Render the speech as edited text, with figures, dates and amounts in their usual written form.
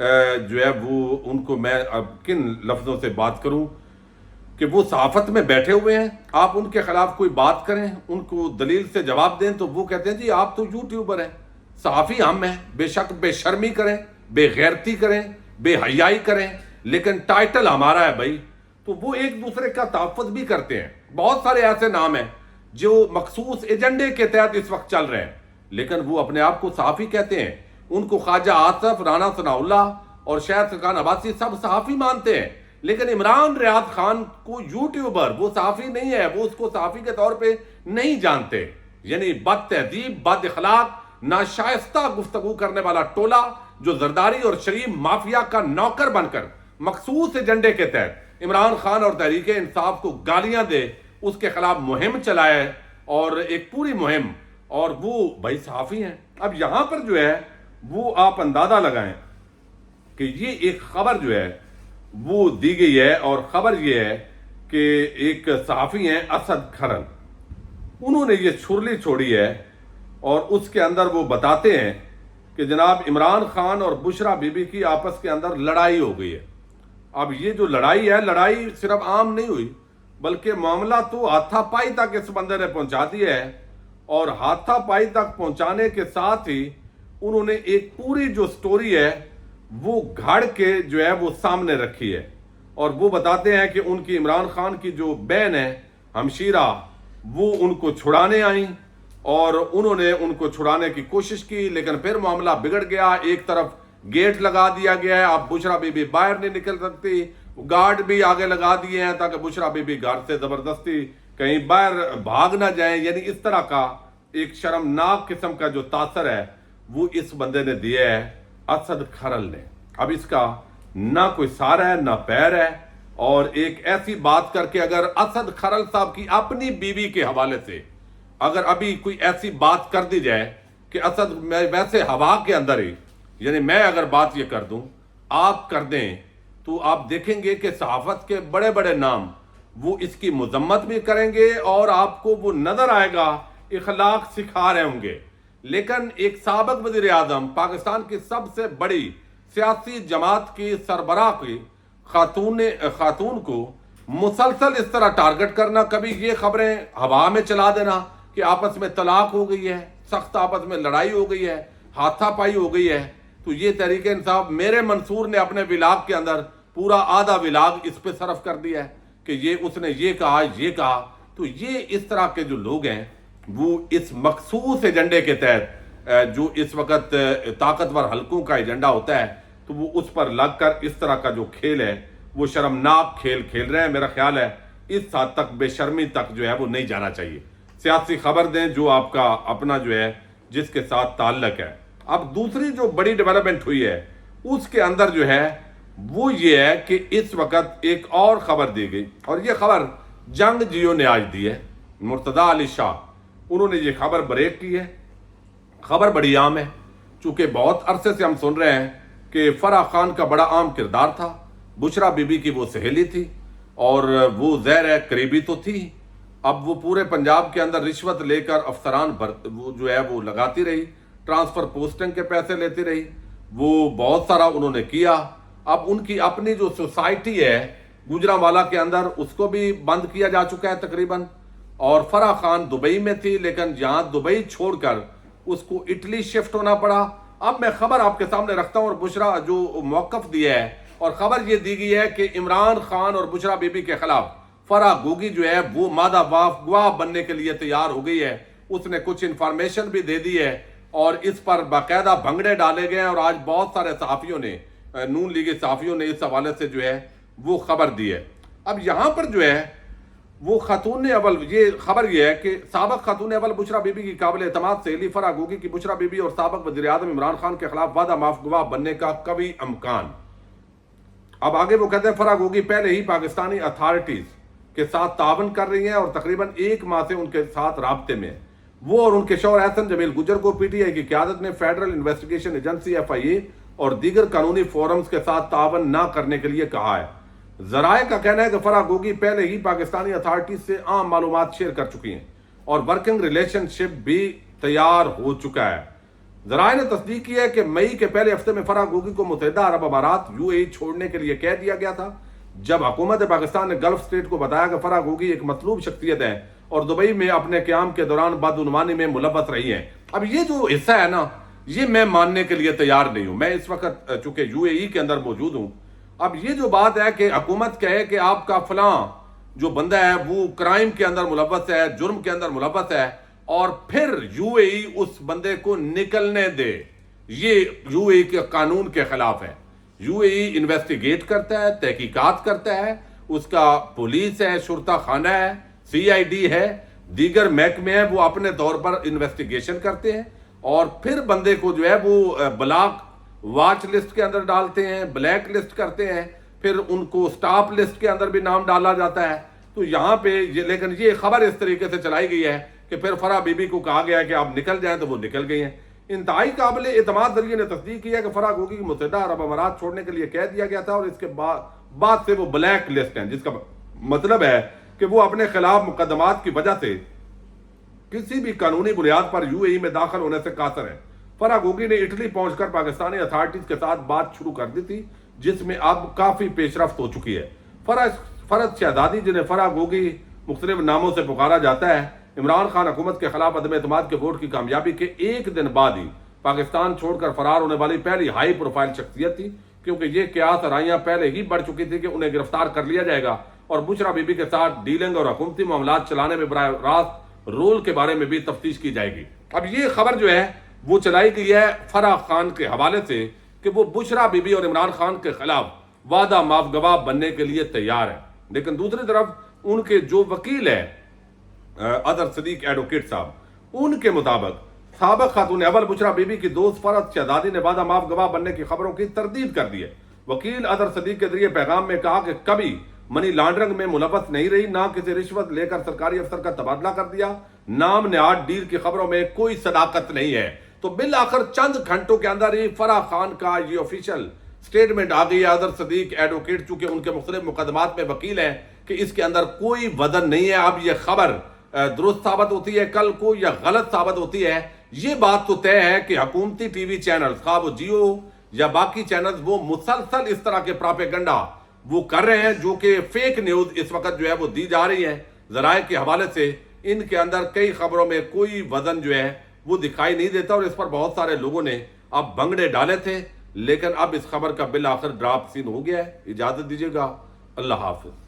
جو ہے وہ ان کو میں اب کن لفظوں سے بات کروں کہ وہ صحافت میں بیٹھے ہوئے ہیں، آپ ان کے خلاف کوئی بات کریں، ان کو دلیل سے جواب دیں تو وہ کہتے ہیں جی آپ تو یوٹیوبر ہیں، صحافی ہم ہیں، بے شک بے شرمی کریں، بے غیرتی کریں، بے حیائی کریں، لیکن ٹائٹل ہمارا ہے بھائی۔ تو وہ ایک دوسرے کا تحفظ بھی کرتے ہیں۔ بہت سارے ایسے نام ہیں جو مخصوص ایجنڈے کے تحت اس وقت چل رہے ہیں، لیکن وہ اپنے آپ کو صحافی کہتے ہیں۔ ان کو خواجہ آصف، رانا ثناء اللہ اور شہر سرکان عباسی سب صحافی مانتے ہیں، لیکن عمران ریاض خان کو یوٹیوبر، وہ صحافی نہیں ہے، وہ اس کو صحافی کے طور پہ نہیں جانتے۔ یعنی بد تہذیب، بد اخلاق، ناشائستہ گفتگو کرنے والا ٹولہ جو زرداری اور شریف مافیا کا نوکر بن کر مخصوص ایجنڈے کے تحت عمران خان اور تحریک انصاف کو گالیاں دے، اس کے خلاف مہم چلائے، اور ایک پوری مہم، اور وہ بھائی صحافی ہیں۔ اب یہاں پر جو ہے وہ آپ اندازہ لگائیں کہ یہ ایک خبر جو ہے وہ دی گئی ہے، اور خبر یہ ہے کہ ایک صحافی ہیں اسد کھرل، انہوں نے یہ چھرلی چھوڑی ہے، اور اس کے اندر وہ بتاتے ہیں کہ جناب عمران خان اور بشرا بی بی کی آپس کے اندر لڑائی ہو گئی ہے۔ اب یہ جو لڑائی ہے، لڑائی صرف عام نہیں ہوئی، بلکہ معاملہ تو ہاتھا پائی تک اس بندے نے پہنچا دیا ہے، اور ہاتھا پائی تک پہنچانے کے ساتھ ہی انہوں نے ایک پوری جو سٹوری ہے وہ گھڑ کے جو ہے وہ سامنے رکھی ہے، اور وہ بتاتے ہیں کہ ان کی عمران خان کی جو بہن ہے ہمشیرہ، وہ ان کو چھڑانے آئیں، اور انہوں نے ان کو چھڑانے کی کوشش کی، لیکن پھر معاملہ بگڑ گیا۔ ایک طرف گیٹ لگا دیا گیا ہے، اب بشرا بی بی باہر نہیں نکل سکتی، گارڈ بھی آگے لگا دیے ہیں تاکہ بشرا بی بی گھر سے زبردستی کہیں باہر بھاگ نہ جائیں۔ یعنی اس طرح کا ایک شرمناک قسم کا جو تاثر ہے وہ اس بندے نے دیا ہے اسد کھرل نے۔ اب اس کا نہ کوئی سار ہے نہ پیر ہے، اور ایک ایسی بات کر کے اگر اسد کھرل صاحب کی اپنی بیوی کے حوالے سے اگر ابھی کوئی ایسی بات کر دی جائے کہ اسد ویسے ہوا کے اندر ہی، یعنی میں اگر بات یہ کر دوں، آپ کر دیں، تو آپ دیکھیں گے کہ صحافت کے بڑے بڑے نام وہ اس کی مذمت بھی کریں گے، اور آپ کو وہ نظر آئے گا اخلاق سکھا رہے ہوں گے۔ لیکن ایک سابق وزیر اعظم، پاکستان کی سب سے بڑی سیاسی جماعت کی سربراہ کی خاتون کو مسلسل اس طرح ٹارگٹ کرنا، کبھی یہ خبریں ہوا میں چلا دینا کہ آپس میں طلاق ہو گئی ہے، سخت آپس میں لڑائی ہو گئی ہے، ہاتھا پائی ہو گئی ہے، تو یہ تحریک انصاف، میرے منصور نے اپنے ولاگ کے اندر پورا آدھا ولاگ اس پہ صرف کر دیا ہے کہ یہ اس نے یہ کہا۔ تو یہ اس طرح کے جو لوگ ہیں وہ اس مخصوص ایجنڈے کے تحت جو اس وقت طاقتور حلقوں کا ایجنڈا ہوتا ہے، تو وہ اس پر لگ کر اس طرح کا جو کھیل ہے وہ شرمناک کھیل کھیل رہے ہیں۔ میرا خیال ہے اس حد تک بے شرمی تک جو ہے وہ نہیں جانا چاہیے۔ سیاسی خبر دیں جو آپ کا اپنا جو ہے جس کے ساتھ تعلق ہے۔ اب دوسری جو بڑی ڈیولپمنٹ ہوئی ہے اس کے اندر جو ہے وہ یہ ہے کہ اس وقت ایک اور خبر دی گئی، اور یہ خبر جنگ جیو نے آج دی ہے، مرتضیٰ علی شاہ، انہوں نے یہ خبر بریک کی ہے۔ خبر بڑی عام ہے، چونکہ بہت عرصے سے ہم سن رہے ہیں کہ فرح خان کا بڑا عام کردار تھا، بشرا بی بی کی وہ سہیلی تھی، اور وہ ظاہر ہے قریبی تو تھی۔ اب وہ پورے پنجاب کے اندر رشوت لے کر افسران وہ جو ہے وہ لگاتی رہی، ٹرانسفر پوسٹنگ کے پیسے لیتی رہی، وہ بہت سارا انہوں نے کیا۔ اب ان کی اپنی جو سوسائٹی ہے گوجرانوالا کے اندر اس کو بھی بند کیا جا چکا ہے تقریباً، اور فرح خان دبئی میں تھی، لیکن جہاں دبئی چھوڑ کر اس کو اٹلی شفٹ ہونا پڑا۔ اب میں خبر آپ کے سامنے رکھتا ہوں، اور بشرا جو موقف دیا ہے، اور خبر یہ دی گئی ہے کہ عمران خان اور بشرا بی بی کے خلاف فرح گوگی جو ہے وہ مادہ گواہ بننے کے لیے تیار ہو گئی ہے۔ اس نے کچھ انفارمیشن بھی دے دی ہے، اور اس پر باقاعدہ بھنگڑے ڈالے گئے ہیں، اور آج بہت سارے صحافیوں نے، نون لیگی صحافیوں نے اس حوالے سے جو ہے وہ خبر دی ہے۔ اب یہاں پر جو ہے وہ خاتون اول، یہ خبر یہ ہے کہ سابق خاتون اول بشرا بی بی کی قابل اعتماد سہیلی فرح گوگی کی بشرا بی بی اور سابق وزیر اعظم عمران خان کے خلاف وعدہ معاف گواہ بننے کا قوی امکان۔ اب آگے وہ کہتے ہیں فرح گوگی پہلے ہی پاکستانی اتھارٹیز کے ساتھ تعاون کر رہی ہیں، اور تقریباً 1 ماہ سے ان کے ساتھ رابطے میں۔ وہ اور ان کے شوہر احسن جمیل گجر کو پی ٹی آئی کی قیادت میں فیڈرل انویسٹیگیشن ایجنسی FIA اور دیگر قانونی فورمز کے ساتھ تعاون نہ کرنے کے لیے کہا ہے۔ ذرائع کا کہنا ہے کہ فرح گوگی پہلے ہی پاکستانی اتھارٹیز سے عام معلومات شیئر کر چکی ہیں، اور ورکنگ ریلیشن شپ بھی تیار ہو چکا ہے۔ ذرائع نے تصدیق کی ہے کہ مئی کے پہلے ہفتے میں فرح گوگی کو متحدہ عرب امارات UAE چھوڑنے کے لیے کہہ دیا گیا تھا، جب حکومت پاکستان نے گلف اسٹیٹ کو بتایا کہ فرح گوگی ایک مطلوب شخصیت ہے اور دبئی میں اپنے قیام کے دوران بدعنوانی میں ملوث رہی ہیں۔ اب یہ جو حصہ ہے نا، یہ میں ماننے کے لیے تیار نہیں ہوں۔ میں اس وقت چونکہ UAE کے اندر موجود ہوں، اب یہ جو بات ہے کہ حکومت کہے کہ آپ کا فلاں جو بندہ ہے وہ کرائم کے اندر ملوث ہے، جرم کے اندر ملوث ہے، اور پھر UAE اس بندے کو نکلنے دے، یہ UAE کے قانون کے خلاف ہے۔ UAE انویسٹیگیٹ کرتا ہے، تحقیقات کرتا ہے، اس کا پولیس ہے، شرطہ خانہ ہے، CID ہے، دیگر محکمے ہیں، وہ اپنے طور پر انویسٹیگیشن کرتے ہیں اور پھر بندے کو جو ہے وہ بلاک واچ لسٹ کے اندر ڈالتے ہیں، بلیک لسٹ کرتے ہیں، پھر ان کو سٹاپ لسٹ کے اندر بھی نام ڈالا جاتا ہے۔ تو یہاں پہ لیکن یہ خبر اس طریقے سے چلائی گئی ہے کہ پھر فرح بی بی کو کہا گیا ہے کہ آپ نکل جائیں، تو وہ نکل گئی ہیں۔ انتہائی قابل اعتماد ذریعے نے تصدیق کی ہے کہ فرح گوگی کی متحدہ عرب امارات چھوڑنے کے لیے کہہ دیا گیا تھا اور اس کے بعد سے وہ بلیک لسٹ ہیں، جس کا مطلب ہے کہ وہ اپنے خلاف مقدمات کی وجہ سے کسی بھی قانونی بنیاد پر UAE میں داخل ہونے سے قاصر ہے۔ فرح گوگی نے اٹلی پہنچ کر پاکستانی اتھارٹیز کے ساتھ بات شروع کر دی تھی، جس میں اب کافی پیش رفت ہو چکی ہے۔ فرد شہزادی، جنہیں فرح گوگی مختلف ناموں سے پکارا جاتا ہے، عمران خان حکومت کے خلاف عدم اعتماد کے ووٹ کی کامیابی کے ایک دن بعد ہی پاکستان چھوڑ کر فرار ہونے والی پہلی ہائی پروفائل شخصیت تھی، کیونکہ یہ قیاس آرائیاں پہلے ہی بڑھ چکی تھی کہ انہیں گرفتار کر لیا جائے گا اور بشرا بی بی کے ساتھ ڈیلنگ اور حکومتی معاملات چلانے میں براہ راست رول کے بارے میں بھی تفتیش کی جائے گی۔ اب یہ خبر جو ہے وہ چلائی گئی ہے فرح خان کے حوالے سے کہ وہ بشرا بی بی اور عمران خان کے خلاف وعدہ معاف گواہ بننے کے لیے تیار ہے، لیکن دوسری طرف ان کے جو وکیل ہے اظہر صدیق ایڈوکیٹ صاحب، ان کے مطابق سابق خاتون اول بشرا بی بی کی دوست فرد شہزادی نے وعدہ معاف گواہ بننے کی خبروں کی تردید کر دی ہے۔ وکیل اظہر صدیق کے ذریعے پیغام میں کہا کہ کبھی منی لانڈرنگ میں ملوث نہیں رہی، نہ کسی رشوت لے کر سرکاری افسر کا تبادلہ کر دیا، نام نہاد ڈیل کی خبروں میں کوئی صداقت نہیں ہے۔ تو بالآخر چند گھنٹوں کے اندر ہی فرح خان کا یہ آفیشیل سٹیٹمنٹ آ گئی ہے۔ اظہر صدیق ایڈوکیٹ چونکہ ان کے مختلف مقدمات میں وکیل ہیں کہ اس کے اندر کوئی وزن نہیں ہے۔ اب یہ خبر درست ثابت ہوتی ہے کل کو یا غلط ثابت ہوتی ہے، یہ بات تو طے ہے کہ حکومتی ٹی وی چینلز، خواہ وہ جیو یا باقی چینلز، وہ مسلسل اس طرح کے پراپیگنڈا وہ کر رہے ہیں، جو کہ فیک نیوز اس وقت جو ہے وہ دی جا رہی ہیں ذرائع کے حوالے سے۔ ان کے اندر کئی خبروں میں کوئی وزن جو ہے وہ دکھائی نہیں دیتا اور اس پر بہت سارے لوگوں نے اب بنگڑے ڈالے تھے، لیکن اب اس خبر کا بالآخر ڈراپ سین ہو گیا ہے۔ اجازت دیجیے گا، اللہ حافظ۔